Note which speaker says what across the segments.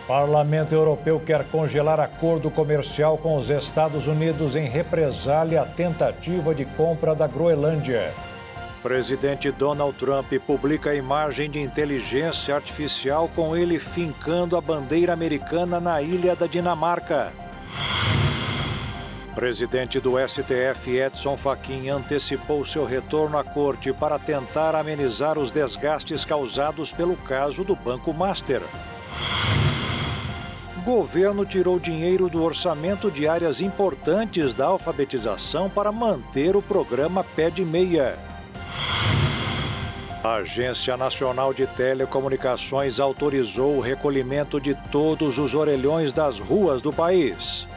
Speaker 1: Parlamento Europeu quer congelar acordo comercial com os Estados Unidos em represália à tentativa de compra da Groenlândia. Presidente Donald Trump publica a imagem de inteligência artificial com ele fincando a bandeira americana na ilha da Dinamarca. Presidente do STF, Edson Fachin, antecipou seu retorno à corte para tentar amenizar os desgastes causados pelo caso do Banco Master. Governo tirou dinheiro do orçamento de áreas importantes da alfabetização para manter o programa Pé de Meia. A Agência Nacional de Telecomunicações autorizou o recolhimento de todos os orelhões das ruas do país.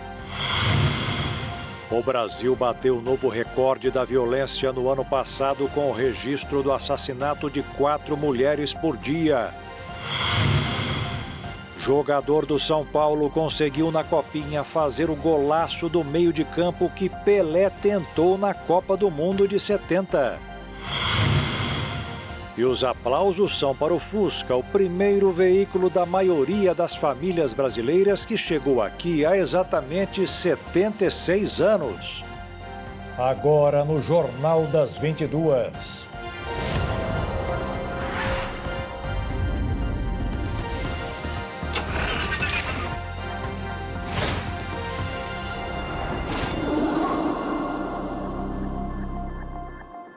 Speaker 1: O Brasil bateu novo recorde da violência no ano passado com o registro do assassinato de 4 mulheres por dia. Jogador do São Paulo conseguiu na Copinha fazer o golaço do meio de campo que Pelé tentou na Copa do Mundo de 70. E os aplausos são para o Fusca, o primeiro veículo da maioria das famílias brasileiras que chegou aqui há exatamente 76 anos. Agora no Jornal das 22.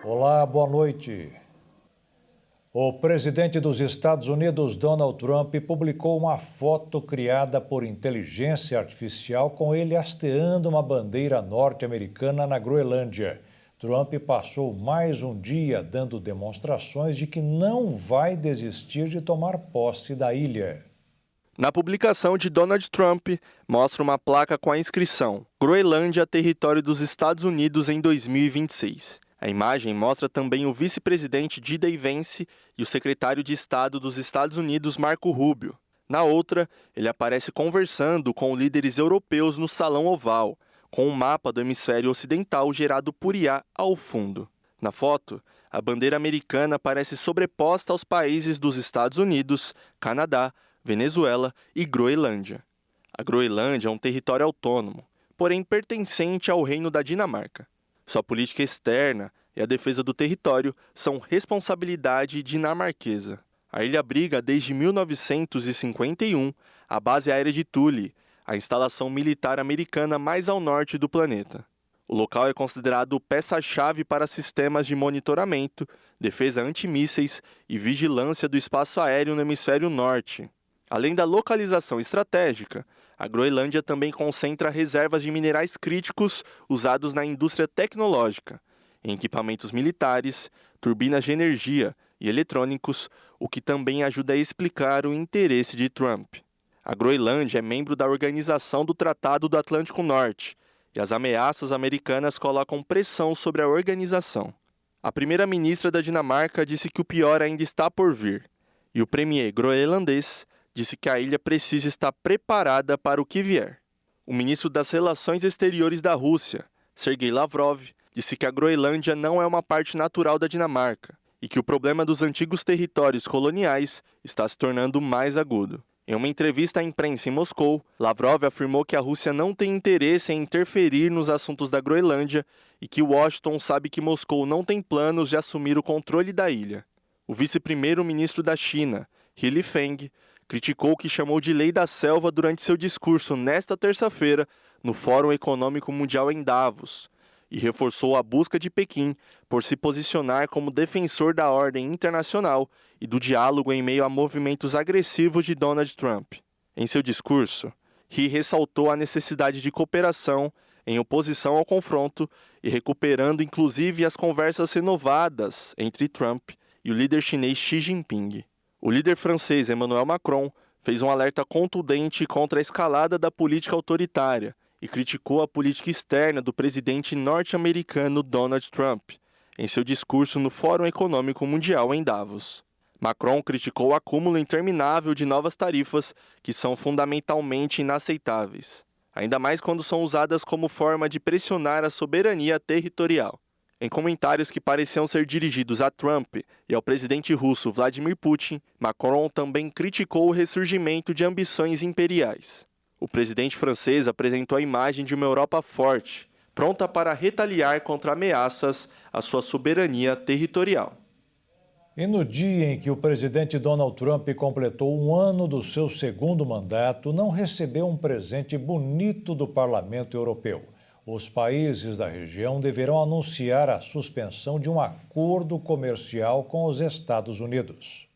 Speaker 1: Olá, boa noite. O presidente dos Estados Unidos, Donald Trump, publicou uma foto criada por inteligência artificial com ele hasteando uma bandeira norte-americana na Groenlândia. Trump passou mais um dia dando demonstrações de que não vai desistir de tomar posse da ilha.
Speaker 2: Na publicação de Donald Trump, mostra uma placa com a inscrição Groenlândia, território dos Estados Unidos em 2026. A imagem mostra também o vice-presidente J.D. Vance e o secretário de Estado dos Estados Unidos, Marco Rubio. Na outra, ele aparece conversando com líderes europeus no Salão Oval, com um mapa do hemisfério ocidental gerado por IA ao fundo. Na foto, a bandeira americana aparece sobreposta aos países dos Estados Unidos, Canadá, Venezuela e Groenlândia. A Groenlândia é um território autônomo, porém pertencente ao Reino da Dinamarca. Sua política externa e a defesa do território são responsabilidade dinamarquesa. A ilha abriga desde 1951 a base aérea de Thule, a instalação militar americana mais ao norte do planeta. O local é considerado peça-chave para sistemas de monitoramento, defesa antimísseis e vigilância do espaço aéreo no hemisfério norte. Além da localização estratégica, a Groenlândia também concentra reservas de minerais críticos usados na indústria tecnológica, em equipamentos militares, turbinas de energia e eletrônicos, o que também ajuda a explicar o interesse de Trump. A Groenlândia é membro da Organização do Tratado do Atlântico Norte, e as ameaças americanas colocam pressão sobre a organização. A primeira-ministra da Dinamarca disse que o pior ainda está por vir, e o premier groenlandês disse que a ilha precisa estar preparada para o que vier. O ministro das Relações Exteriores da Rússia, Sergei Lavrov, disse que a Groenlândia não é uma parte natural da Dinamarca e que o problema dos antigos territórios coloniais está se tornando mais agudo. Em uma entrevista à imprensa em Moscou, Lavrov afirmou que a Rússia não tem interesse em interferir nos assuntos da Groenlândia e que Washington sabe que Moscou não tem planos de assumir o controle da ilha. O vice-primeiro-ministro da China, He Lifeng, criticou o que chamou de Lei da Selva durante seu discurso nesta terça-feira no Fórum Econômico Mundial em Davos e reforçou a busca de Pequim por se posicionar como defensor da ordem internacional e do diálogo em meio a movimentos agressivos de Donald Trump. Em seu discurso, He ressaltou a necessidade de cooperação em oposição ao confronto e recuperando inclusive as conversas renovadas entre Trump e o líder chinês Xi Jinping. O líder francês Emmanuel Macron fez um alerta contundente contra a escalada da política autoritária e criticou a política externa do presidente norte-americano Donald Trump, em seu discurso no Fórum Econômico Mundial em Davos. Macron criticou o acúmulo interminável de novas tarifas que são fundamentalmente inaceitáveis, ainda mais quando são usadas como forma de pressionar a soberania territorial. Em comentários que pareciam ser dirigidos a Trump e ao presidente russo Vladimir Putin, Macron também criticou o ressurgimento de ambições imperiais. O presidente francês apresentou a imagem de uma Europa forte, pronta para retaliar contra ameaças à sua soberania territorial.
Speaker 1: E no dia em que o presidente Donald Trump completou 1 ano do seu segundo mandato, não recebeu um presente bonito do Parlamento Europeu. Os países da região deverão anunciar a suspensão de um acordo comercial com os Estados Unidos.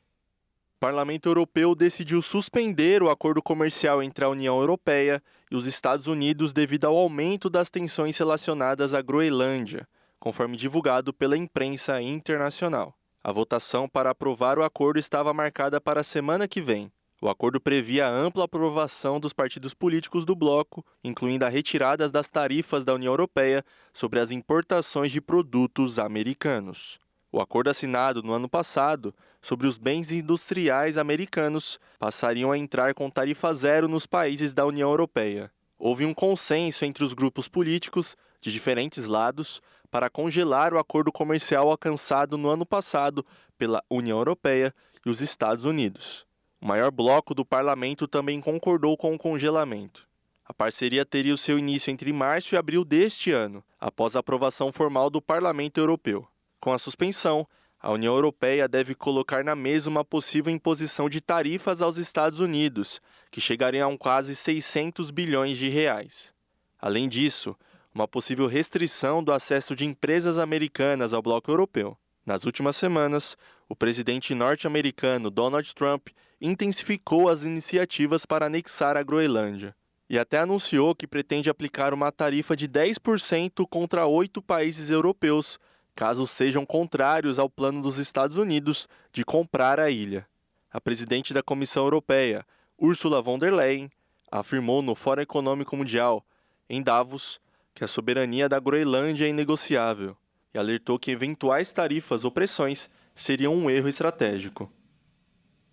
Speaker 2: O Parlamento Europeu decidiu suspender o acordo comercial entre a União Europeia e os Estados Unidos devido ao aumento das tensões relacionadas à Groenlândia, conforme divulgado pela imprensa internacional. A votação para aprovar o acordo estava marcada para a semana que vem. O acordo previa a ampla aprovação dos partidos políticos do bloco, incluindo a retirada das tarifas da União Europeia sobre as importações de produtos americanos. O acordo assinado no ano passado sobre os bens industriais americanos passariam a entrar com tarifa zero nos países da União Europeia. Houve um consenso entre os grupos políticos de diferentes lados para congelar o acordo comercial alcançado no ano passado pela União Europeia e os Estados Unidos. O maior bloco do parlamento também concordou com o congelamento. A parceria teria o seu início entre março e abril deste ano, após a aprovação formal do Parlamento Europeu. Com a suspensão, a União Europeia deve colocar na mesa uma possível imposição de tarifas aos Estados Unidos, que chegariam a quase 600 bilhões de reais. Além disso, uma possível restrição do acesso de empresas americanas ao bloco europeu. Nas últimas semanas, o presidente norte-americano Donald Trump intensificou as iniciativas para anexar a Groenlândia e até anunciou que pretende aplicar uma tarifa de 10% contra 8 países europeus, caso sejam contrários ao plano dos Estados Unidos de comprar a ilha. A presidente da Comissão Europeia, Ursula von der Leyen, afirmou no Fórum Econômico Mundial, em Davos, que a soberania da Groenlândia é inegociável e alertou que eventuais tarifas ou pressões seriam um erro estratégico.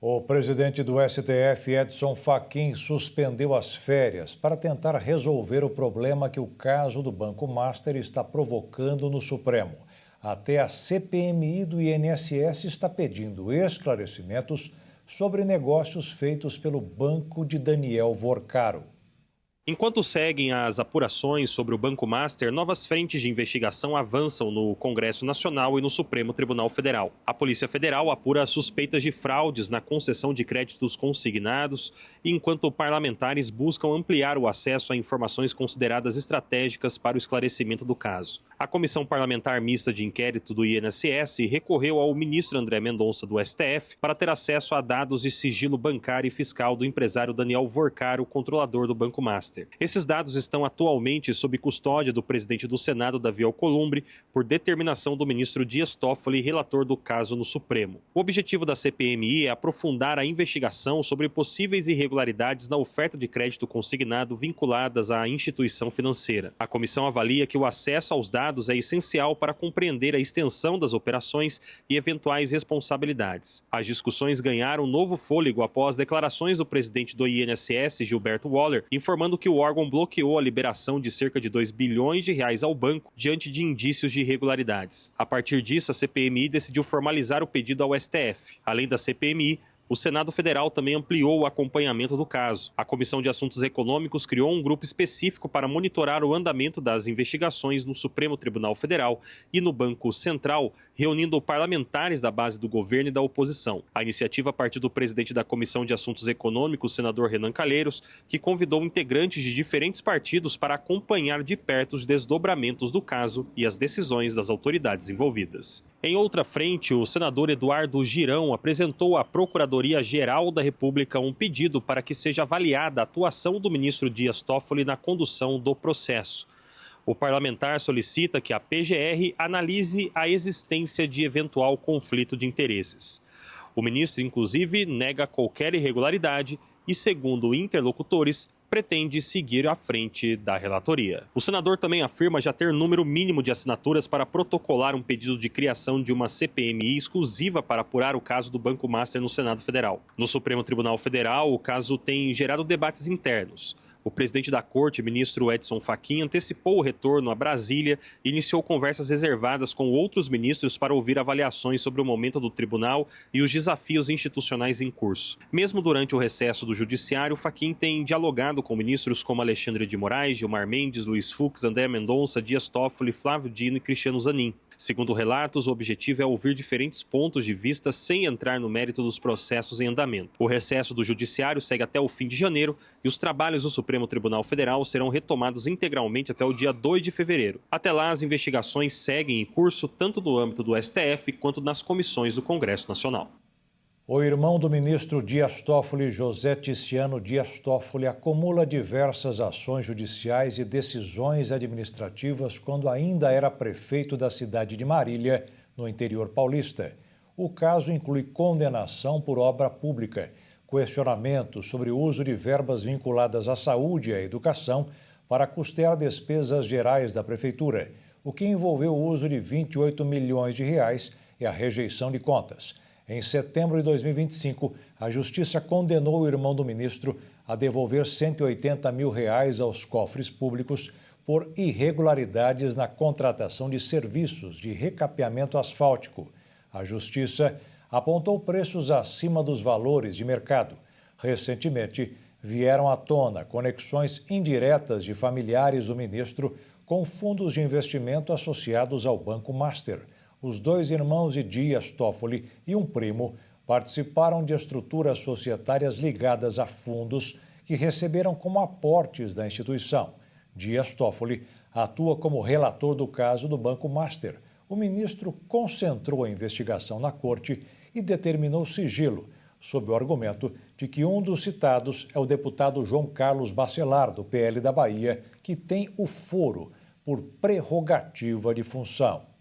Speaker 1: O presidente do STF, Edson Fachin, suspendeu as férias para tentar resolver o problema que o caso do Banco Master está provocando no Supremo. Até a CPMI do INSS está pedindo esclarecimentos sobre negócios feitos pelo banco de Daniel Vorcaro.
Speaker 3: Enquanto seguem as apurações sobre o Banco Master, novas frentes de investigação avançam no Congresso Nacional e no Supremo Tribunal Federal. A Polícia Federal apura suspeitas de fraudes na concessão de créditos consignados, enquanto parlamentares buscam ampliar o acesso a informações consideradas estratégicas para o esclarecimento do caso. A Comissão Parlamentar Mista de Inquérito do INSS recorreu ao ministro André Mendonça do STF para ter acesso a dados de sigilo bancário e fiscal do empresário Daniel Vorcaro, controlador do Banco Master. Esses dados estão atualmente sob custódia do presidente do Senado, Davi Alcolumbre, por determinação do ministro Dias Toffoli, relator do caso no Supremo. O objetivo da CPMI é aprofundar a investigação sobre possíveis irregularidades na oferta de crédito consignado vinculadas à instituição financeira. A comissão avalia que o acesso aos dados é essencial para compreender a extensão das operações e eventuais responsabilidades. As discussões ganharam novo fôlego após declarações do presidente do INSS, Gilberto Waller, informando que o órgão bloqueou a liberação de cerca de 2 bilhões de reais ao banco diante de indícios de irregularidades. A partir disso, a CPMI decidiu formalizar o pedido ao STF. Além da CPMI, o Senado Federal também ampliou o acompanhamento do caso. A Comissão de Assuntos Econômicos criou um grupo específico para monitorar o andamento das investigações no Supremo Tribunal Federal e no Banco Central, reunindo parlamentares da base do governo e da oposição. A iniciativa partiu do presidente da Comissão de Assuntos Econômicos, senador Renan Calheiros, que convidou integrantes de diferentes partidos para acompanhar de perto os desdobramentos do caso e as decisões das autoridades envolvidas. Em outra frente, o senador Eduardo Girão apresentou à Procuradoria-Geral da República um pedido para que seja avaliada a atuação do ministro Dias Toffoli na condução do processo. O parlamentar solicita que a PGR analise a existência de eventual conflito de interesses. O ministro, inclusive, nega qualquer irregularidade e, segundo interlocutores, pretende seguir à frente da relatoria. O senador também afirma já ter número mínimo de assinaturas para protocolar um pedido de criação de uma CPMI exclusiva para apurar o caso do Banco Master no Senado Federal. No Supremo Tribunal Federal, o caso tem gerado debates internos. O presidente da corte, ministro Edson Fachin, antecipou o retorno a Brasília e iniciou conversas reservadas com outros ministros para ouvir avaliações sobre o momento do tribunal e os desafios institucionais em curso. Mesmo durante o recesso do judiciário, Fachin tem dialogado com ministros como Alexandre de Moraes, Gilmar Mendes, Luiz Fux, André Mendonça, Dias Toffoli, Flávio Dino e Cristiano Zanin. Segundo relatos, o objetivo é ouvir diferentes pontos de vista sem entrar no mérito dos processos em andamento. O recesso do judiciário segue até o fim de janeiro e os trabalhos do Supremo Tribunal Federal serão retomados integralmente até o dia 2 de fevereiro. Até lá, as investigações seguem em curso tanto no âmbito do STF quanto nas comissões do Congresso Nacional.
Speaker 1: O irmão do ministro Dias Toffoli, José Ticiano Dias Toffoli, acumula diversas ações judiciais e decisões administrativas quando ainda era prefeito da cidade de Marília, no interior paulista. O caso inclui condenação por obra pública, questionamentos sobre o uso de verbas vinculadas à saúde e à educação para custear despesas gerais da prefeitura, o que envolveu o uso de 28 milhões de reais e a rejeição de contas. Em setembro de 2025, a Justiça condenou o irmão do ministro a devolver 180 mil reais aos cofres públicos por irregularidades na contratação de serviços de recapeamento asfáltico. A Justiça apontou preços acima dos valores de mercado. Recentemente, vieram à tona conexões indiretas de familiares do ministro com fundos de investimento associados ao Banco Master. Os dois irmãos de Dias Toffoli e um primo participaram de estruturas societárias ligadas a fundos que receberam como aportes da instituição. Dias Toffoli atua como relator do caso do Banco Master. O ministro concentrou a investigação na corte e determinou sigilo, sob o argumento de que um dos citados é o deputado João Carlos Bacelar, do PL da Bahia, que tem o foro por prerrogativa de função.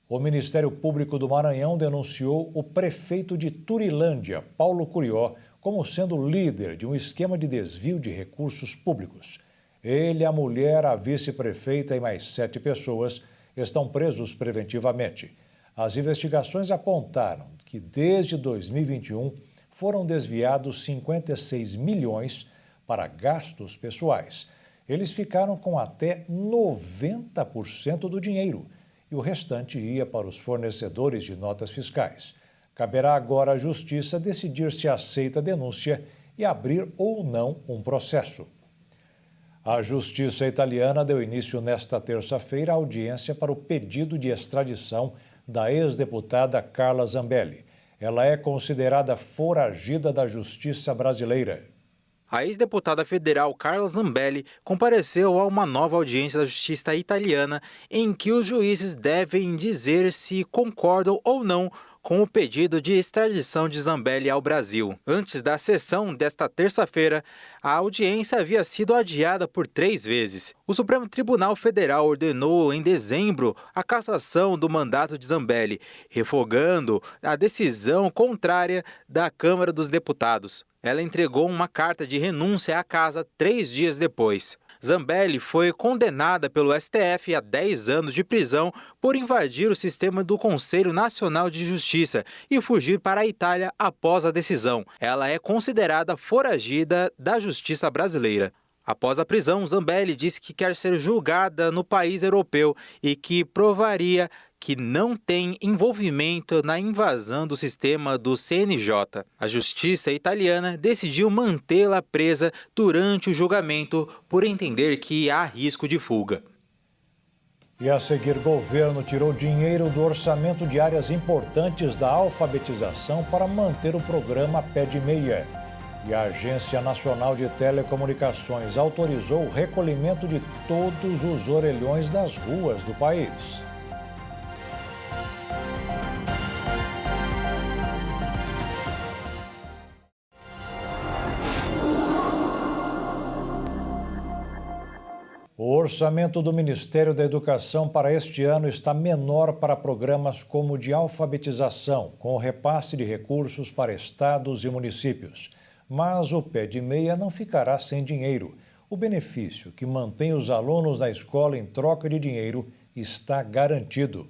Speaker 1: O Ministério Público do Maranhão denunciou o prefeito de Turilândia, Paulo Curió, como sendo líder de um esquema de desvio de recursos públicos. Ele, a mulher, a vice-prefeita e mais 7 pessoas estão presos preventivamente. As investigações apontaram que, desde 2021, foram desviados 56 milhões para gastos pessoais. Eles ficaram com até 90% do dinheiro e o restante ia para os fornecedores de notas fiscais. Caberá agora à Justiça decidir se aceita a denúncia e abrir ou não um processo. A Justiça italiana deu início nesta terça-feira à audiência para o pedido de extradição da ex-deputada Carla Zambelli. Ela é considerada foragida da Justiça brasileira.
Speaker 4: A ex-deputada federal Carla Zambelli compareceu a uma nova audiência da Justiça italiana em que os juízes devem dizer se concordam ou não com o pedido de extradição de Zambelli ao Brasil. Antes da sessão desta terça-feira, a audiência havia sido adiada por 3 vezes. O Supremo Tribunal Federal ordenou em dezembro a cassação do mandato de Zambelli, revogando a decisão contrária da Câmara dos Deputados. Ela entregou uma carta de renúncia à casa 3 dias depois. Zambelli foi condenada pelo STF a 10 anos de prisão por invadir o sistema do Conselho Nacional de Justiça e fugir para a Itália após a decisão. Ela é considerada foragida da justiça brasileira. Após a prisão, Zambelli disse que quer ser julgada no país europeu e que provaria que não tem envolvimento na invasão do sistema do CNJ. A justiça italiana decidiu mantê-la presa durante o julgamento por entender que há risco de fuga.
Speaker 1: E a seguir, governo tirou dinheiro do orçamento de áreas importantes da alfabetização para manter o programa Pé de Meia. E a Agência Nacional de Telecomunicações autorizou o recolhimento de todos os orelhões das ruas do país. O orçamento do Ministério da Educação para este ano está menor para programas como o de alfabetização, com o repasse de recursos para estados e municípios. Mas o Pé de Meia não ficará sem dinheiro. O benefício que mantém os alunos na escola em troca de dinheiro está garantido.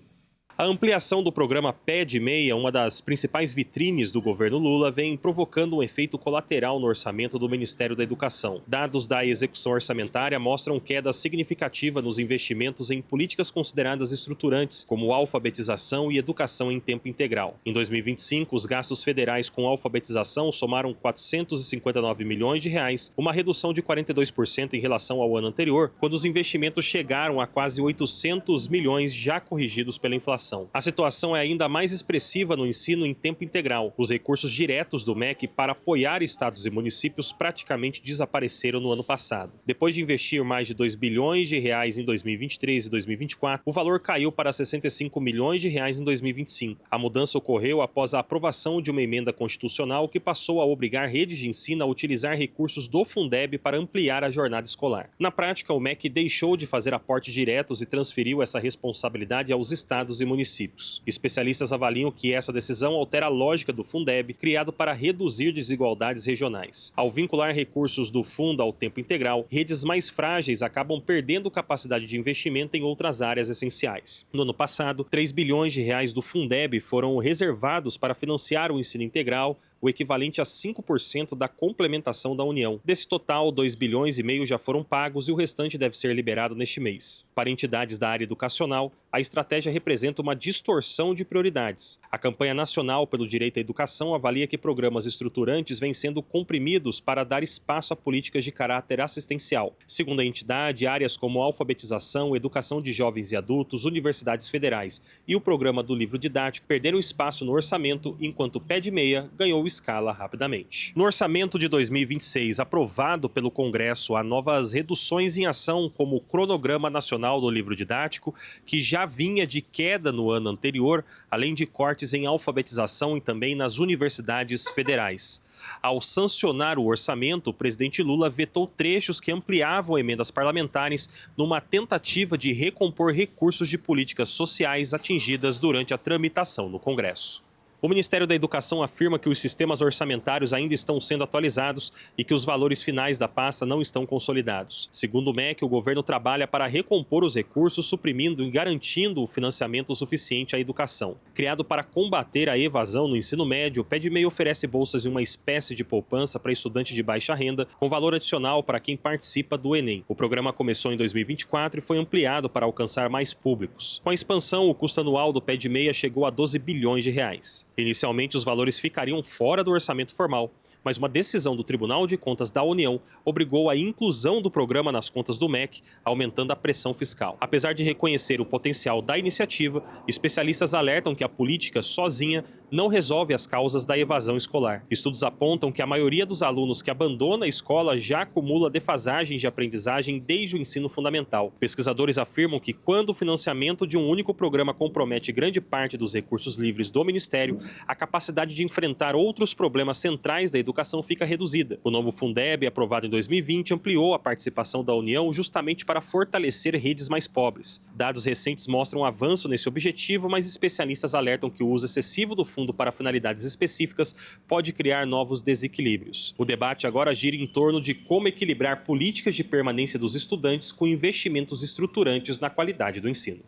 Speaker 3: A ampliação do programa PED Meia, uma das principais vitrines do governo Lula, vem provocando um efeito colateral no orçamento do Ministério da Educação. Dados da execução orçamentária mostram queda significativa nos investimentos em políticas consideradas estruturantes, como alfabetização e educação em tempo integral. Em 2025, os gastos federais com alfabetização somaram R$ 459 milhões, uma redução de 42% em relação ao ano anterior, quando os investimentos chegaram a quase 800 milhões, já corrigidos pela inflação. A situação é ainda mais expressiva no ensino em tempo integral. Os recursos diretos do MEC para apoiar estados e municípios praticamente desapareceram no ano passado. Depois de investir mais de R$ 2 bilhões em 2023 e 2024, o valor caiu para R$ 65 milhões em 2025. A mudança ocorreu após a aprovação de uma emenda constitucional que passou a obrigar redes de ensino a utilizar recursos do Fundeb para ampliar a jornada escolar. Na prática, o MEC deixou de fazer aportes diretos e transferiu essa responsabilidade aos estados e municípios. Especialistas avaliam que essa decisão altera a lógica do Fundeb, criado para reduzir desigualdades regionais. Ao vincular recursos do fundo ao tempo integral, redes mais frágeis acabam perdendo capacidade de investimento em outras áreas essenciais. No ano passado, R$ 3 bilhões do Fundeb foram reservados para financiar o ensino integral, o equivalente a 5% da complementação da União. Desse total, R$ 2,5 bilhões já foram pagos e o restante deve ser liberado neste mês. Para entidades da área educacional, a estratégia representa uma distorção de prioridades. A campanha nacional pelo direito à educação avalia que programas estruturantes vêm sendo comprimidos para dar espaço a políticas de caráter assistencial. Segundo a entidade, áreas como alfabetização, educação de jovens e adultos, universidades federais e o programa do livro didático perderam espaço no orçamento, enquanto o PED Meia ganhou escala rapidamente. No orçamento de 2026, aprovado pelo Congresso, há novas reduções em ação, como o cronograma nacional do livro didático, que já vinha de queda no ano anterior, além de cortes em alfabetização e também nas universidades federais. Ao sancionar o orçamento, o presidente Lula vetou trechos que ampliavam emendas parlamentares numa tentativa de recompor recursos de políticas sociais atingidas durante a tramitação no Congresso. O Ministério da Educação afirma que os sistemas orçamentários ainda estão sendo atualizados e que os valores finais da pasta não estão consolidados. Segundo o MEC, o governo trabalha para recompor os recursos, suprimindo e garantindo o financiamento suficiente à educação. Criado para combater a evasão no ensino médio, o PED Meia oferece bolsas em uma espécie de poupança para estudantes de baixa renda, com valor adicional para quem participa do Enem. O programa começou em 2024 e foi ampliado para alcançar mais públicos. Com a expansão, o custo anual do PED Meia chegou a R$ 12 bilhões. Inicialmente, os valores ficariam fora do orçamento formal, mas uma decisão do Tribunal de Contas da União obrigou a inclusão do programa nas contas do MEC, aumentando a pressão fiscal. Apesar de reconhecer o potencial da iniciativa, especialistas alertam que a política sozinha não resolve as causas da evasão escolar. Estudos apontam que a maioria dos alunos que abandona a escola já acumula defasagens de aprendizagem desde o ensino fundamental. Pesquisadores afirmam que quando o financiamento de um único programa compromete grande parte dos recursos livres do Ministério, a capacidade de enfrentar outros problemas centrais da educação fica reduzida. O novo Fundeb, aprovado em 2020, ampliou a participação da União justamente para fortalecer redes mais pobres. Dados recentes mostram um avanço nesse objetivo, mas especialistas alertam que o uso excessivo do fundo para finalidades específicas pode criar novos desequilíbrios. O debate agora gira em torno de como equilibrar políticas de permanência dos estudantes com investimentos estruturantes na qualidade do ensino.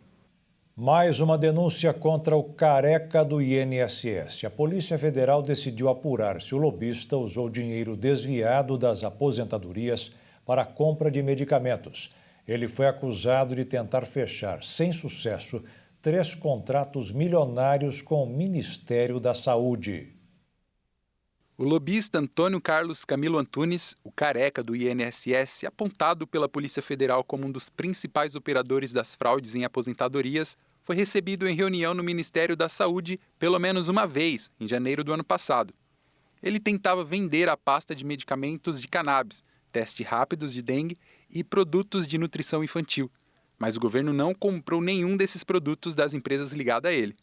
Speaker 1: Mais uma denúncia contra o careca do INSS. A Polícia Federal decidiu apurar se o lobista usou dinheiro desviado das aposentadorias para a compra de medicamentos. Ele foi acusado de tentar fechar, sem sucesso, 3 contratos milionários com o Ministério da Saúde.
Speaker 5: O lobista Antônio Carlos Camilo Antunes, o careca do INSS, apontado pela Polícia Federal como um dos principais operadores das fraudes em aposentadorias, foi recebido em reunião no Ministério da Saúde pelo menos uma vez, em janeiro do ano passado. Ele tentava vender a pasta de medicamentos de cannabis, testes rápidos de dengue e produtos de nutrição infantil, mas o governo não comprou nenhum desses produtos das empresas ligadas a ele.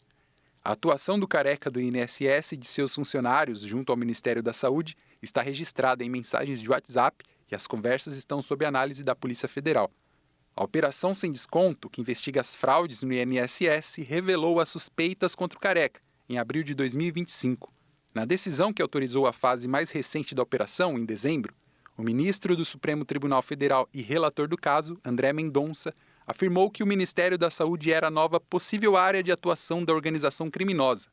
Speaker 5: A atuação do careca do INSS e de seus funcionários junto ao Ministério da Saúde está registrada em mensagens de WhatsApp e as conversas estão sob análise da Polícia Federal. A Operação Sem Desconto, que investiga as fraudes no INSS, revelou as suspeitas contra o careca, em abril de 2025. Na decisão que autorizou a fase mais recente da operação, em dezembro, o ministro do Supremo Tribunal Federal e relator do caso, André Mendonça, afirmou que o Ministério da Saúde era a nova possível área de atuação da organização criminosa.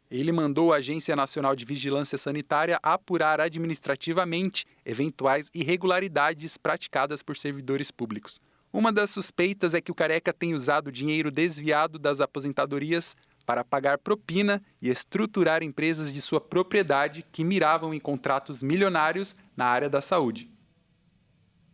Speaker 5: Ele mandou a Agência Nacional de Vigilância Sanitária apurar administrativamente eventuais irregularidades praticadas por servidores públicos. Uma das suspeitas é que o Careca tem usado dinheiro desviado das aposentadorias para pagar propina e estruturar empresas de sua propriedade que miravam em contratos milionários na área da saúde.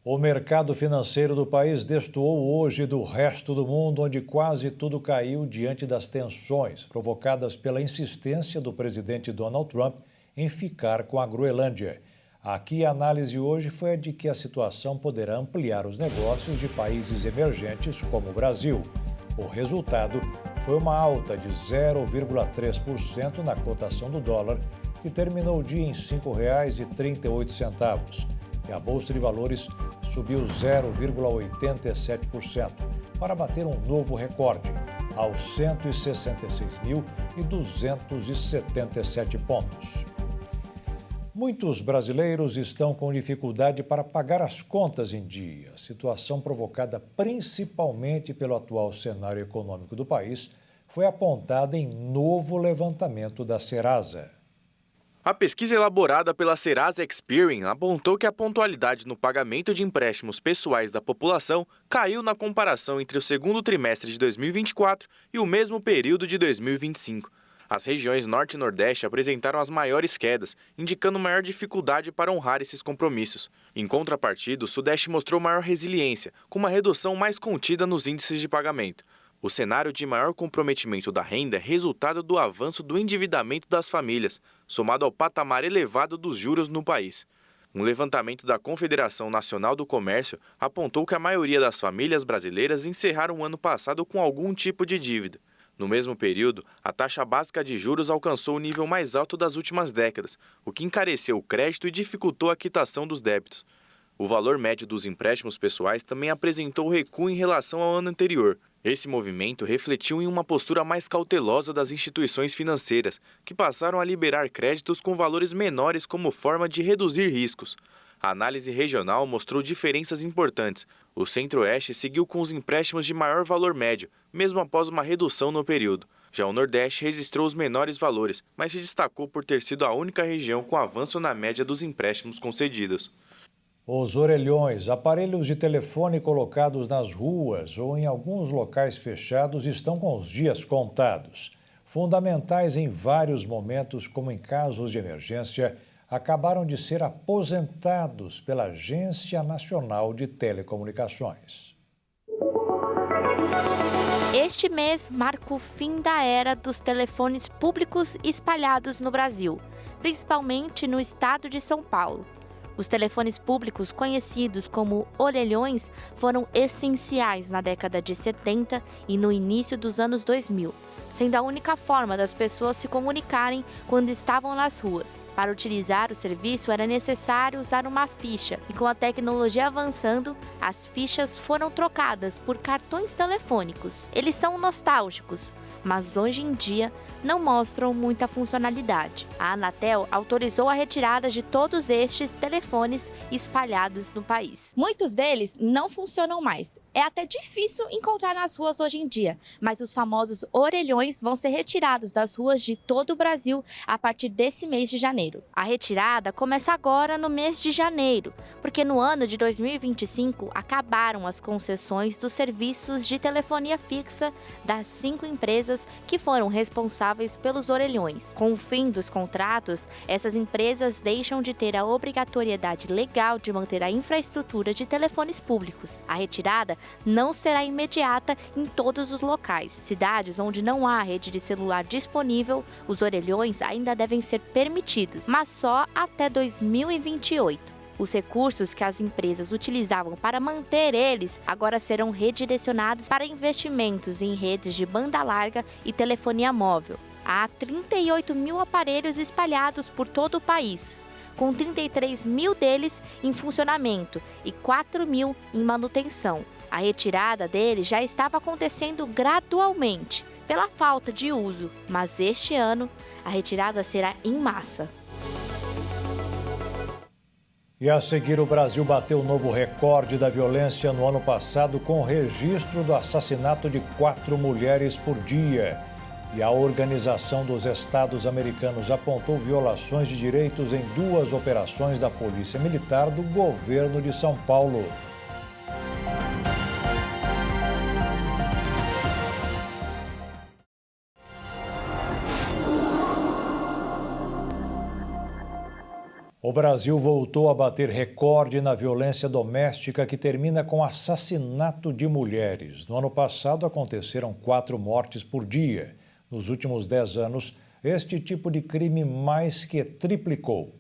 Speaker 1: O mercado financeiro do país destoou hoje do resto do mundo, onde quase tudo caiu diante das tensões provocadas pela insistência do presidente Donald Trump em ficar com a Groenlândia. Aqui a análise hoje foi a de que a situação poderá ampliar os negócios de países emergentes como o Brasil. O resultado foi uma alta de 0,3% na cotação do dólar, que terminou o dia em R$ 5,38. E a Bolsa de Valores subiu 0,87% para bater um novo recorde, aos 166.277 pontos. Muitos brasileiros estão com dificuldade para pagar as contas em dia, situação provocada principalmente pelo atual cenário econômico do país, foi apontada em novo levantamento da Serasa.
Speaker 2: A pesquisa elaborada pela Serasa Experian apontou que a pontualidade no pagamento de empréstimos pessoais da população caiu na comparação entre o segundo trimestre de 2024 e o mesmo período de 2025. As regiões Norte e Nordeste apresentaram as maiores quedas, indicando maior dificuldade para honrar esses compromissos. Em contrapartida, o Sudeste mostrou maior resiliência, com uma redução mais contida nos índices de pagamento. O cenário de maior comprometimento da renda é resultado do avanço do endividamento das famílias, somado ao patamar elevado dos juros no país. Um levantamento da Confederação Nacional do Comércio apontou que a maioria das famílias brasileiras encerraram o ano passado com algum tipo de dívida. No mesmo período, a taxa básica de juros alcançou o nível mais alto das últimas décadas, o que encareceu o crédito e dificultou a quitação dos débitos. O valor médio dos empréstimos pessoais também apresentou recuo em relação ao ano anterior. Esse movimento refletiu em uma postura mais cautelosa das instituições financeiras, que passaram a liberar créditos com valores menores como forma de reduzir riscos. A análise regional mostrou diferenças importantes. O Centro-Oeste seguiu com os empréstimos de maior valor médio, mesmo após uma redução no período. Já o Nordeste registrou os menores valores, mas se destacou por ter sido a única região com avanço na média dos empréstimos concedidos.
Speaker 1: Os orelhões, aparelhos de telefone colocados nas ruas ou em alguns locais fechados, estão com os dias contados. Fundamentais em vários momentos, como em casos de emergência, acabaram de ser aposentados pela Agência Nacional de Telecomunicações.
Speaker 6: Este mês marca o fim da era dos telefones públicos espalhados no Brasil, principalmente no estado de São Paulo. Os telefones públicos, conhecidos como orelhões, foram essenciais na década de 70 e no início dos anos 2000, sendo a única forma das pessoas se comunicarem quando estavam nas ruas. Para utilizar o serviço era necessário usar uma ficha, e com a tecnologia avançando, as fichas foram trocadas por cartões telefônicos. Eles são nostálgicos, mas hoje em dia não mostram muita funcionalidade. A Anatel autorizou a retirada de todos estes telefones espalhados no país.
Speaker 7: Muitos deles não funcionam mais. É até difícil encontrar nas ruas hoje em dia, mas os famosos orelhões vão ser retirados das ruas de todo o Brasil a partir desse mês de janeiro.
Speaker 6: A retirada começa agora no mês de janeiro, porque no ano de 2025 acabaram as concessões dos serviços de telefonia fixa das 5 empresas que foram responsáveis pelos orelhões. Com o fim dos contratos, essas empresas deixam de ter a obrigatoriedade legal de manter a infraestrutura de telefones públicos. A retirada não será imediata em todos os locais. Cidades onde não há rede de celular disponível, os orelhões ainda devem ser permitidos, mas só até 2028. Os recursos que as empresas utilizavam para manter eles agora serão redirecionados para investimentos em redes de banda larga e telefonia móvel. Há 38 mil aparelhos espalhados por todo o país, com 33 mil deles em funcionamento e 4 mil em manutenção. A retirada deles já estava acontecendo gradualmente, pela falta de uso, mas este ano a retirada será em massa.
Speaker 1: E a seguir, o Brasil bateu um novo recorde da violência no ano passado com o registro do assassinato de 4 mulheres por dia. E a Organização dos Estados Americanos apontou violações de direitos em 2 operações da Polícia Militar do governo de São Paulo. O Brasil voltou a bater recorde na violência doméstica que termina com assassinato de mulheres. No ano passado, aconteceram 4 mortes por dia. Nos últimos 10 anos, este tipo de crime mais que triplicou.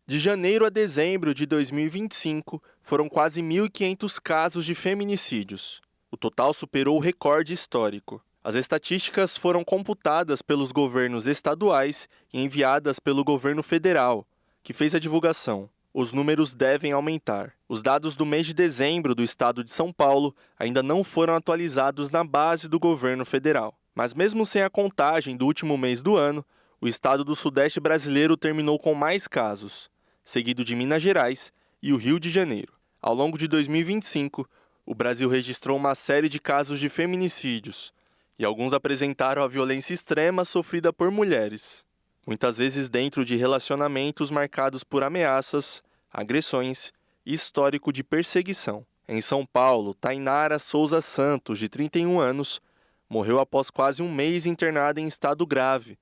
Speaker 2: De janeiro a dezembro de 2025, foram quase 1.500 casos de feminicídios. O total superou o recorde histórico. As estatísticas foram computadas pelos governos estaduais e enviadas pelo governo federal, que fez a divulgação. Os números devem aumentar. Os dados do mês de dezembro do estado de São Paulo ainda não foram atualizados na base do governo federal. Mas mesmo sem a contagem do último mês do ano, o estado do Sudeste brasileiro terminou com mais casos, seguido de Minas Gerais e o Rio de Janeiro. Ao longo de 2025, o Brasil registrou uma série de casos de feminicídios, e alguns apresentaram a violência extrema sofrida por mulheres, muitas vezes dentro de relacionamentos marcados por ameaças, agressões e histórico de perseguição. Em São Paulo, Tainara Souza Santos, de 31 anos, morreu após quase um mês internada em estado grave,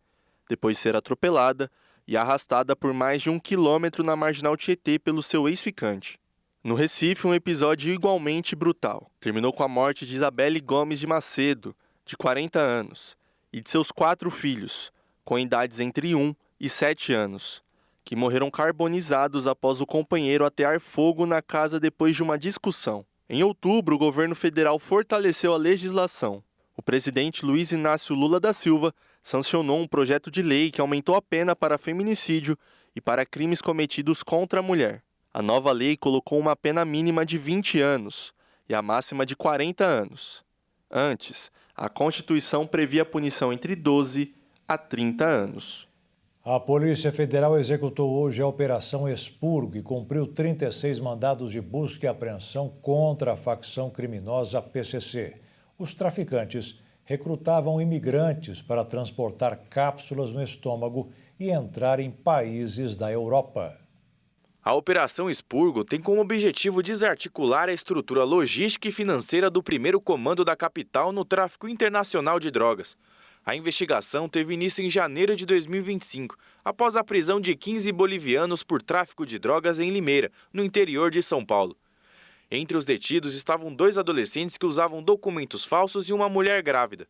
Speaker 2: depois de ser atropelada e arrastada por mais de 1 quilômetro na Marginal Tietê pelo seu ex-ficante. No Recife, um episódio igualmente brutal. Terminou com a morte de Isabelle Gomes de Macedo, de 40 anos, e de seus 4 filhos, com idades entre 1 e 7 anos, que morreram carbonizados após o companheiro atear fogo na casa depois de uma discussão. Em outubro, o governo federal fortaleceu a legislação. O presidente Luiz Inácio Lula da Silva sancionou um projeto de lei que aumentou a pena para feminicídio e para crimes cometidos contra a mulher. A nova lei colocou uma pena mínima de 20 anos e a máxima de 40 anos. Antes, a Constituição previa a punição entre 12 a 30 anos.
Speaker 1: A Polícia Federal executou hoje a Operação Expurgo e cumpriu 36 mandados de busca e apreensão contra a facção criminosa PCC. Os traficantes recrutavam imigrantes para transportar cápsulas no estômago e entrar em países da Europa.
Speaker 8: A Operação Expurgo tem como objetivo desarticular a estrutura logística e financeira do primeiro comando da capital no tráfico internacional de drogas. A investigação teve início em janeiro de 2025, após a prisão de 15 bolivianos por tráfico de drogas em Limeira, no interior de São Paulo. Entre os detidos estavam 2 adolescentes que usavam documentos falsos e uma mulher grávida.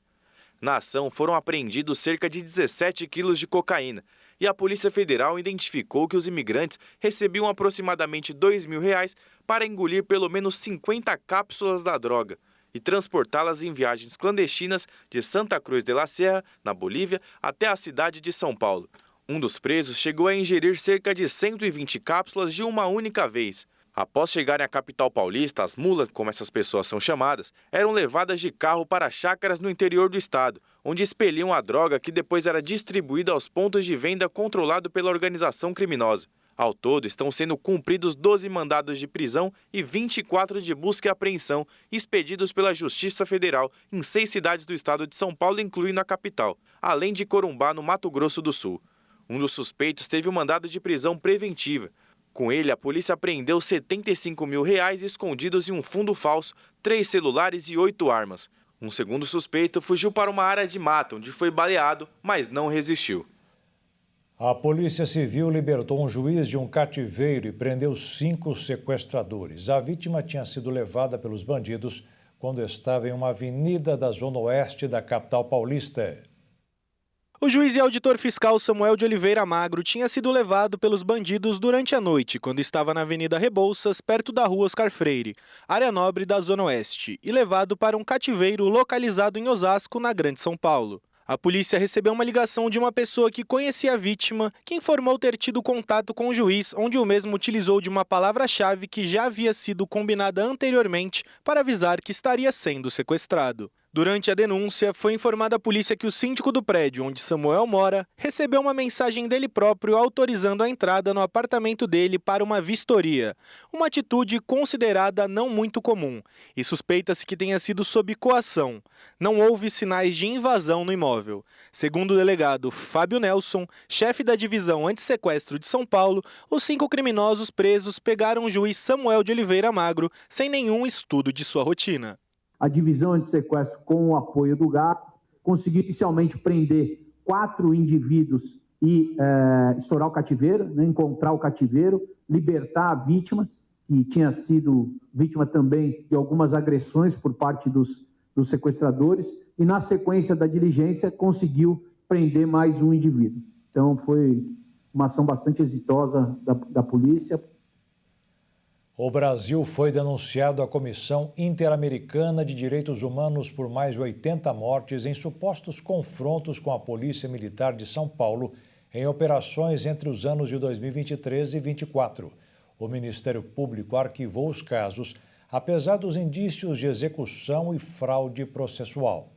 Speaker 8: Na ação foram apreendidos cerca de 17 quilos de cocaína e a Polícia Federal identificou que os imigrantes recebiam aproximadamente R$2.000 para engolir pelo menos 50 cápsulas da droga e transportá-las em viagens clandestinas de Santa Cruz de la Sierra, na Bolívia, até a cidade de São Paulo. Um dos presos chegou a ingerir cerca de 120 cápsulas de uma única vez. Após chegarem à capital paulista, as mulas, como essas pessoas são chamadas, eram levadas de carro para chácaras no interior do estado, onde expeliam a droga que depois era distribuída aos pontos de venda controlados pela organização criminosa. Ao todo, estão sendo cumpridos 12 mandados de prisão e 24 de busca e apreensão expedidos pela Justiça Federal em 6 cidades do estado de São Paulo, incluindo a capital, além de Corumbá, no Mato Grosso do Sul. Um dos suspeitos teve um mandado de prisão preventiva. Com ele, a polícia apreendeu R$75.000 escondidos em um fundo falso, 3 celulares e 8 armas. Um segundo suspeito fugiu para uma área de mata, onde foi baleado, mas não resistiu.
Speaker 1: A Polícia Civil libertou um juiz de um cativeiro e prendeu 5 sequestradores. A vítima tinha sido levada pelos bandidos quando estava em uma avenida da zona oeste da capital paulista.
Speaker 2: O juiz e auditor fiscal Samuel de Oliveira Magro tinha sido levado pelos bandidos durante a noite, quando estava na Avenida Rebouças, perto da Rua Oscar Freire, área nobre da Zona Oeste, e levado para um cativeiro localizado em Osasco, na Grande São Paulo. A polícia recebeu uma ligação de uma pessoa que conhecia a vítima, que informou ter tido contato com o juiz, onde o mesmo utilizou de uma palavra-chave que já havia sido combinada anteriormente para avisar que estaria sendo sequestrado. Durante a denúncia, foi informada à polícia que o síndico do prédio onde Samuel mora recebeu uma mensagem dele próprio autorizando a entrada no apartamento dele para uma vistoria, uma atitude considerada não muito comum, e suspeita-se que tenha sido sob coação. Não houve sinais de invasão no imóvel. Segundo o delegado Fábio Nelson, chefe da divisão antissequestro de São Paulo, os 5 criminosos presos pegaram o juiz Samuel de Oliveira Magro sem nenhum estudo de sua rotina.
Speaker 9: A divisão antissequestro, com o apoio do GAP, conseguiu inicialmente prender 4 indivíduos e estourar o cativeiro, né, encontrar o cativeiro, libertar a vítima, que tinha sido vítima também de algumas agressões por parte dos sequestradores, e na sequência da diligência conseguiu prender mais um indivíduo. Então foi uma ação bastante exitosa da polícia.
Speaker 1: O Brasil foi denunciado à Comissão Interamericana de Direitos Humanos por mais de 80 mortes em supostos confrontos com a Polícia Militar de São Paulo em operações entre os anos de 2023 e 2024. O Ministério Público arquivou os casos, apesar dos indícios de execução e fraude processual.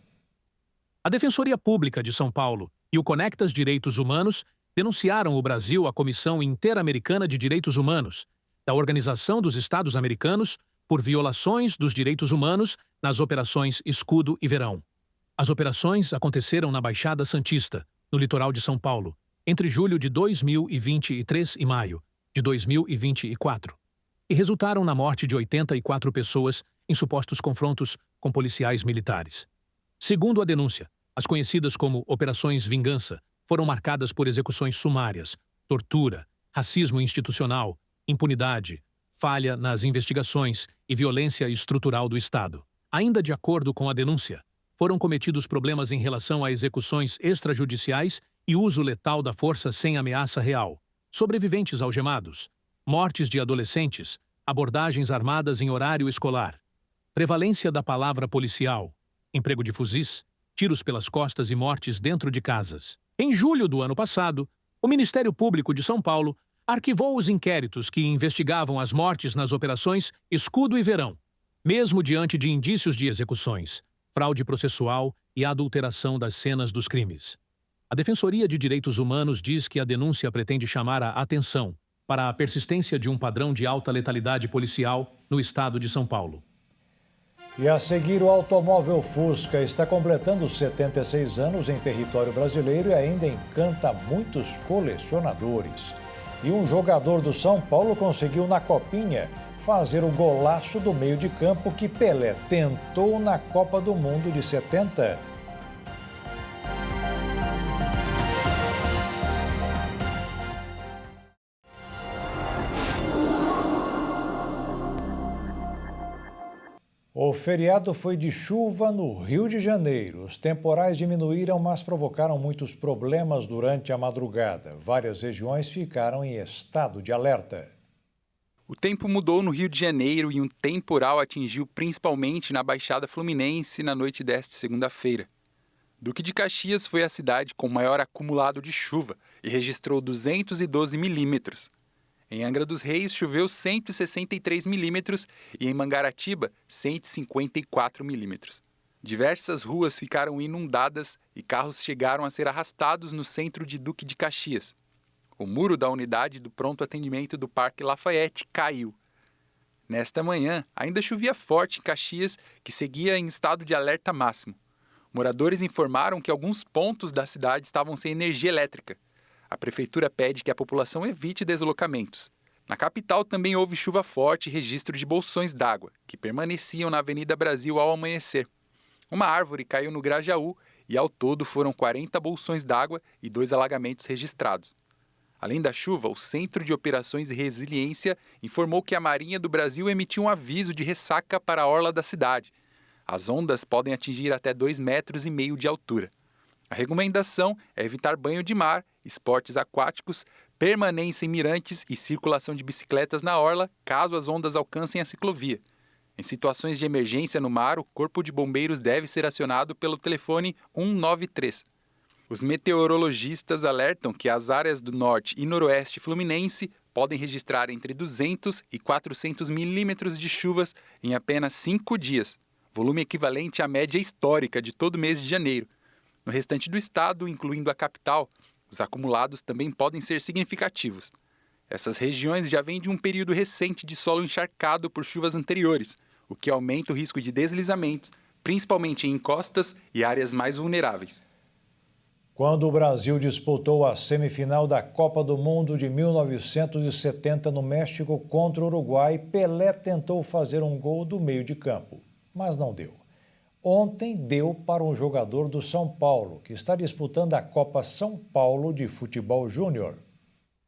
Speaker 10: A Defensoria Pública de São Paulo e o Conectas Direitos Humanos denunciaram o Brasil à Comissão Interamericana de Direitos Humanos, da Organização dos Estados Americanos, por violações dos direitos humanos nas operações Escudo e Verão. As operações aconteceram na Baixada Santista, no litoral de São Paulo, entre julho de 2023 e maio de 2024, e resultaram na morte de 84 pessoas em supostos confrontos com policiais militares. Segundo a denúncia, as conhecidas como Operações Vingança foram marcadas por execuções sumárias, tortura, racismo institucional, impunidade, falha nas investigações e violência estrutural do Estado. Ainda de acordo com a denúncia, foram cometidos problemas em relação a execuções extrajudiciais e uso letal da força sem ameaça real, sobreviventes algemados, mortes de adolescentes, abordagens armadas em horário escolar, prevalência da palavra policial, emprego de fuzis, tiros pelas costas e mortes dentro de casas. Em julho do ano passado, o Ministério Público de São Paulo arquivou os inquéritos que investigavam as mortes nas operações Escudo e Verão, mesmo diante de indícios de execuções, fraude processual e adulteração das cenas dos crimes. A Defensoria de Direitos Humanos diz que a denúncia pretende chamar a atenção para a persistência de um padrão de alta letalidade policial no estado de São Paulo.
Speaker 1: E a seguir, o automóvel Fusca está completando 76 anos em território brasileiro e ainda encanta muitos colecionadores. E um jogador do São Paulo conseguiu na Copinha fazer o golaço do meio de campo que Pelé tentou na Copa do Mundo de 70. O feriado foi de chuva no Rio de Janeiro. Os temporais diminuíram, mas provocaram muitos problemas durante a madrugada. Várias regiões ficaram em estado de alerta.
Speaker 5: O tempo mudou no Rio de Janeiro e um temporal atingiu principalmente na Baixada Fluminense na noite desta segunda-feira. Duque de Caxias foi a cidade com maior acumulado de chuva e registrou 212 milímetros. Em Angra dos Reis, choveu 163 milímetros e em Mangaratiba, 154 milímetros. Diversas ruas ficaram inundadas e carros chegaram a ser arrastados no centro de Duque de Caxias. O muro da unidade do pronto atendimento do Parque Lafayette caiu. Nesta manhã, ainda chovia forte em Caxias, que seguia em estado de alerta máximo. Moradores informaram que alguns pontos da cidade estavam sem energia elétrica. A prefeitura pede que a população evite deslocamentos. Na capital também houve chuva forte e registro de bolsões d'água, que permaneciam na Avenida Brasil ao amanhecer. Uma árvore caiu no Grajaú e ao todo foram 40 bolsões d'água e 2 alagamentos registrados. Além da chuva, o Centro de Operações e Resiliência informou que a Marinha do Brasil emitiu um aviso de ressaca para a orla da cidade. As ondas podem atingir até 2,5 metros de altura. A recomendação é evitar banho de mar, esportes aquáticos, permanência em mirantes e circulação de bicicletas na orla, caso as ondas alcancem a ciclovia. Em situações de emergência no mar, o Corpo de Bombeiros deve ser acionado pelo telefone 193. Os meteorologistas alertam que as áreas do norte e noroeste fluminense podem registrar entre 200 e 400 milímetros de chuvas em apenas 5 dias. volume equivalente à média histórica de todo mês de janeiro. No restante do estado, incluindo a capital, os acumulados também podem ser significativos. Essas regiões já vêm de um período recente de solo encharcado por chuvas anteriores, o que aumenta o risco de deslizamentos, principalmente em encostas e áreas mais vulneráveis.
Speaker 1: Quando o Brasil disputou a semifinal da Copa do Mundo de 1970 no México contra o Uruguai, Pelé tentou fazer um gol do meio de campo, mas não deu. Ontem deu para um jogador do São Paulo, que está disputando a Copa São Paulo de Futebol Júnior.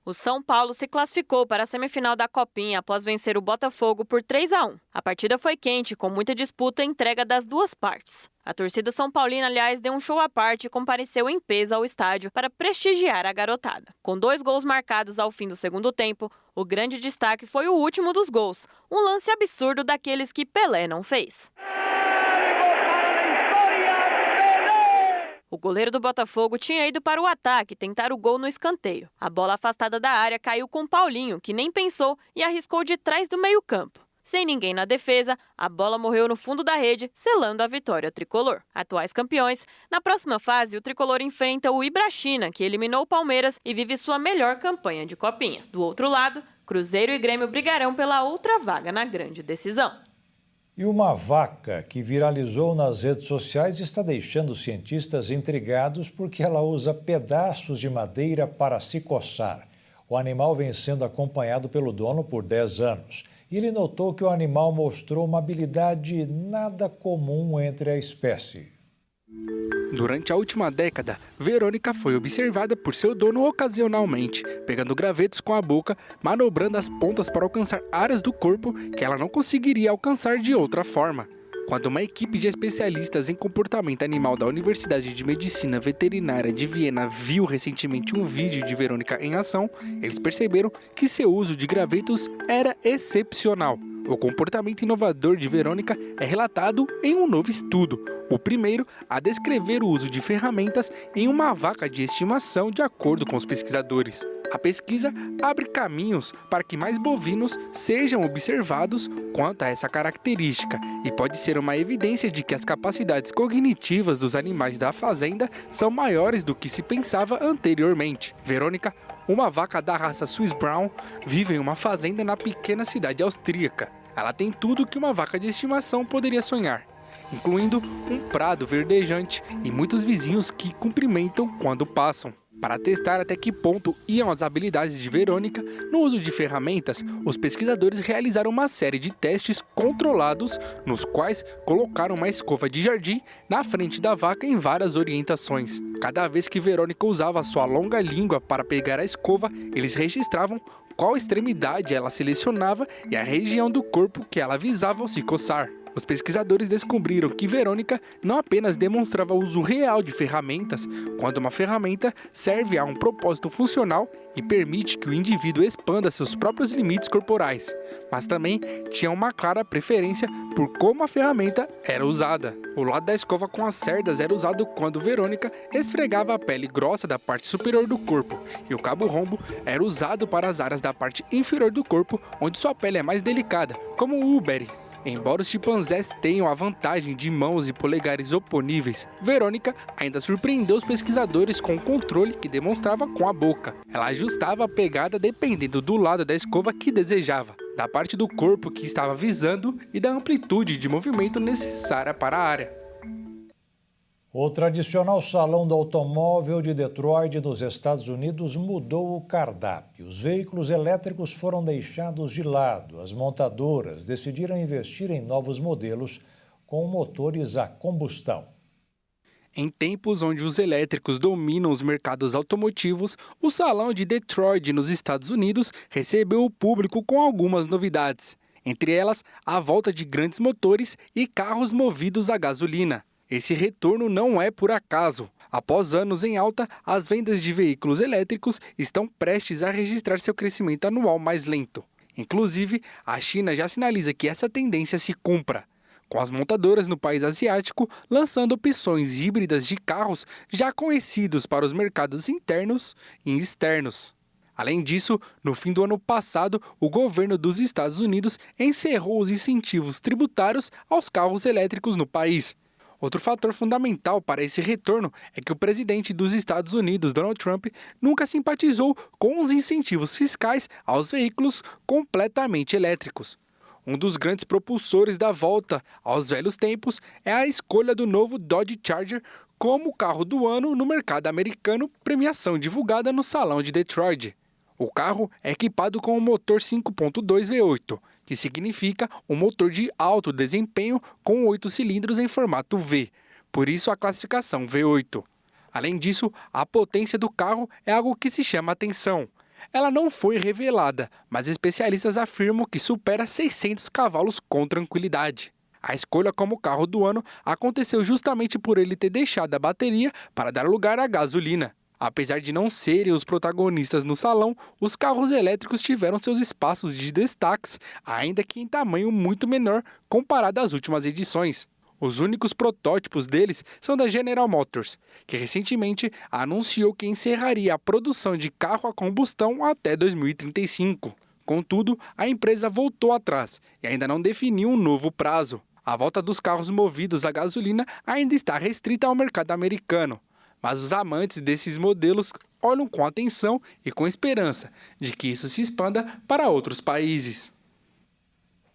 Speaker 11: O São Paulo se classificou para a semifinal da Copinha após vencer o Botafogo por 3-1. A partida foi quente, com muita disputa e entrega das duas partes. A torcida são paulina, aliás, deu um show à parte e compareceu em peso ao estádio para prestigiar a garotada. Com 2 gols marcados ao fim do segundo tempo, o grande destaque foi o último dos gols, um lance absurdo daqueles que Pelé não fez. O goleiro do Botafogo tinha ido para o ataque tentar o gol no escanteio. A bola afastada da área caiu com Paulinho, que nem pensou e arriscou de trás do meio-campo. Sem ninguém na defesa, a bola morreu no fundo da rede, selando a vitória tricolor. Atuais campeões, na próxima fase, o tricolor enfrenta o Ibrachina, que eliminou o Palmeiras e vive sua melhor campanha de Copinha. Do outro lado, Cruzeiro e Grêmio brigarão pela outra vaga na grande decisão.
Speaker 1: E uma vaca que viralizou nas redes sociais está deixando cientistas intrigados porque ela usa pedaços de madeira para se coçar. O animal vem sendo acompanhado pelo dono por 10 anos. E ele notou que o animal mostrou uma habilidade nada comum entre a espécie.
Speaker 12: Durante a última década, Verônica foi observada por seu dono ocasionalmente, pegando gravetos com a boca, manobrando as pontas para alcançar áreas do corpo que ela não conseguiria alcançar de outra forma. Quando uma equipe de especialistas em comportamento animal da Universidade de Medicina Veterinária de Viena viu recentemente um vídeo de Verônica em ação, eles perceberam que seu uso de gravetos era excepcional. O comportamento inovador de Verônica é relatado em um novo estudo, o primeiro a descrever o uso de ferramentas em uma vaca de estimação, de acordo com os pesquisadores. A pesquisa abre caminhos para que mais bovinos sejam observados quanto a essa característica e pode ser uma evidência de que as capacidades cognitivas dos animais da fazenda são maiores do que se pensava anteriormente. Verônica, uma vaca da raça Swiss Brown, vive em uma fazenda na pequena cidade austríaca. Ela tem tudo que uma vaca de estimação poderia sonhar, incluindo um prado verdejante e muitos vizinhos que cumprimentam quando passam. Para testar até que ponto iam as habilidades de Verônica no uso de ferramentas, os pesquisadores realizaram uma série de testes controlados, nos quais colocaram uma escova de jardim na frente da vaca em várias orientações. Cada vez que Verônica usava sua longa língua para pegar a escova, eles registravam qual extremidade ela selecionava e a região do corpo que ela visava ao se coçar. Os pesquisadores descobriram que Verônica não apenas demonstrava o uso real de ferramentas, quando uma ferramenta serve a um propósito funcional e permite que o indivíduo expanda seus próprios limites corporais, mas também tinha uma clara preferência por como a ferramenta era usada. O lado da escova com as cerdas era usado quando Verônica esfregava a pele grossa da parte superior do corpo, e o cabo rombo era usado para as áreas da parte inferior do corpo, onde sua pele é mais delicada, como o uberi. Embora os chimpanzés tenham a vantagem de mãos e polegares oponíveis, Verônica ainda surpreendeu os pesquisadores com o controle que demonstrava com a boca. Ela ajustava a pegada dependendo do lado da escova que desejava, da parte do corpo que estava visando e da amplitude de movimento necessária para a área.
Speaker 1: O tradicional Salão do Automóvel de Detroit, nos Estados Unidos, mudou o cardápio. Os veículos elétricos foram deixados de lado. As montadoras decidiram investir em novos modelos com motores a combustão.
Speaker 12: Em tempos onde os elétricos dominam os mercados automotivos, o Salão de Detroit, nos Estados Unidos, recebeu o público com algumas novidades. Entre elas, a volta de grandes motores e carros movidos a gasolina. Esse retorno não é por acaso. Após anos em alta, as vendas de veículos elétricos estão prestes a registrar seu crescimento anual mais lento. Inclusive, a China já sinaliza que essa tendência se cumpra, com as montadoras no país asiático lançando opções híbridas de carros já conhecidos para os mercados internos e externos. Além disso, no fim do ano passado, o governo dos Estados Unidos encerrou os incentivos tributários aos carros elétricos no país. Outro fator fundamental para esse retorno é que o presidente dos Estados Unidos, Donald Trump, nunca simpatizou com os incentivos fiscais aos veículos completamente elétricos. Um dos grandes propulsores da volta aos velhos tempos é a escolha do novo Dodge Charger como carro do ano no mercado americano, premiação divulgada no Salão de Detroit. O carro é equipado com um motor 5.2 V8, que significa um motor de alto desempenho com 8 cilindros em formato V, por isso a classificação V8. Além disso, a potência do carro é algo que se chama atenção. Ela não foi revelada, mas especialistas afirmam que supera 600 cavalos com tranquilidade. A escolha como carro do ano aconteceu justamente por ele ter deixado a bateria para dar lugar à gasolina. Apesar de não serem os protagonistas no salão, os carros elétricos tiveram seus espaços de destaques, ainda que em tamanho muito menor comparado às últimas edições. Os únicos protótipos deles são da General Motors, que recentemente anunciou que encerraria a produção de carro a combustão até 2035. Contudo, a empresa voltou atrás e ainda não definiu um novo prazo. A volta dos carros movidos a gasolina ainda está restrita ao mercado americano, mas os amantes desses modelos olham com atenção e com esperança de que isso se expanda para outros países.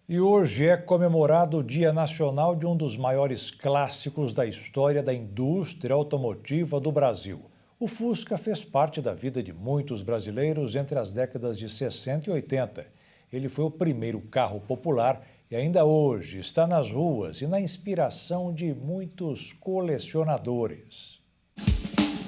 Speaker 1: E hoje é comemorado o Dia Nacional de um dos maiores clássicos da história da indústria automotiva do Brasil. O Fusca fez parte da vida de muitos brasileiros entre as décadas de 60 e 80. Ele foi o primeiro carro popular e ainda hoje está nas ruas e na inspiração de muitos colecionadores.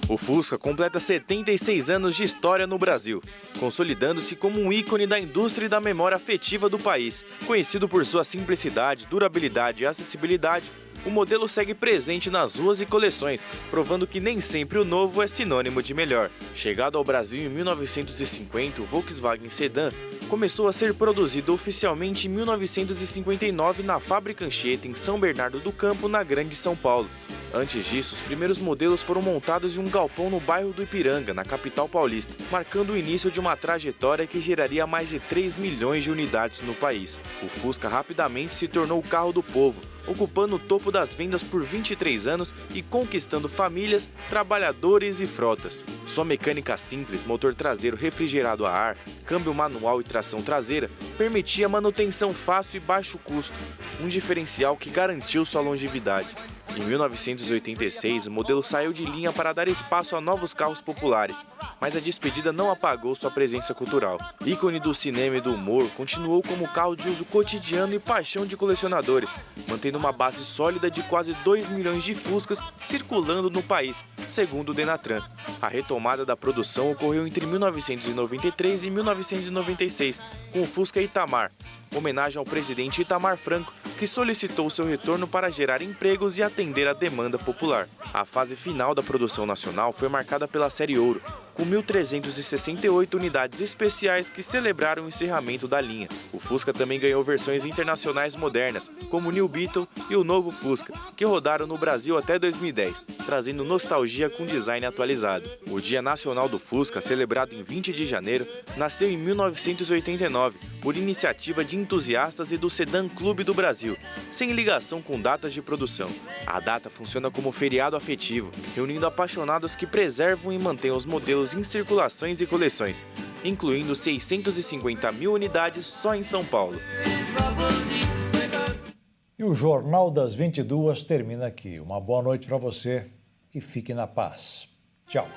Speaker 8: O Fusca completa 76 anos de história no Brasil, consolidando-se como um ícone da indústria e da memória afetiva do país. Conhecido por sua simplicidade, durabilidade e acessibilidade, o modelo segue presente nas ruas e coleções, provando que nem sempre o novo é sinônimo de melhor. Chegado ao Brasil em 1950, o Volkswagen Sedan começou a ser produzido oficialmente em 1959 na Fábrica Anchieta, em São Bernardo do Campo, na Grande São Paulo. Antes disso, os primeiros modelos foram montados em um galpão no bairro do Ipiranga, na capital paulista, marcando o início de uma trajetória que geraria mais de 3 milhões de unidades no país. O Fusca rapidamente se tornou o carro do povo, ocupando o topo das vendas por 23 anos e conquistando famílias, trabalhadores e frotas. Sua mecânica simples, motor traseiro refrigerado a ar, câmbio manual e tração traseira, permitia manutenção fácil e baixo custo, um diferencial que garantiu sua longevidade. Em 1986, o modelo saiu de linha para dar espaço a novos carros populares, mas a despedida não apagou sua presença cultural. Ícone do cinema e do humor, continuou como carro de uso cotidiano e paixão de colecionadores, mantendo uma base sólida de quase 2 milhões de Fuscas circulando no país, segundo o Denatran. A retomada da produção ocorreu entre 1993 e 1996, com o Fusca Itamar, homenagem ao presidente Itamar Franco, que solicitou seu retorno para gerar empregos e atender à demanda popular. A fase final da produção nacional foi marcada pela série Ouro, com 1.368 unidades especiais que celebraram o encerramento da linha. O Fusca também ganhou versões internacionais modernas, como o New Beetle e o novo Fusca, que rodaram no Brasil até 2010, trazendo nostalgia com design atualizado. O Dia Nacional do Fusca, celebrado em 20 de janeiro, nasceu em 1989, por iniciativa de entusiastas e do Sedan Clube do Brasil, sem ligação com datas de produção. A data funciona como feriado afetivo, reunindo apaixonados que preservam e mantêm os modelos em circulações e coleções, incluindo 650 mil unidades só em São Paulo.
Speaker 1: E o Jornal das 22 termina aqui. Uma boa noite para você e fique na paz. Tchau.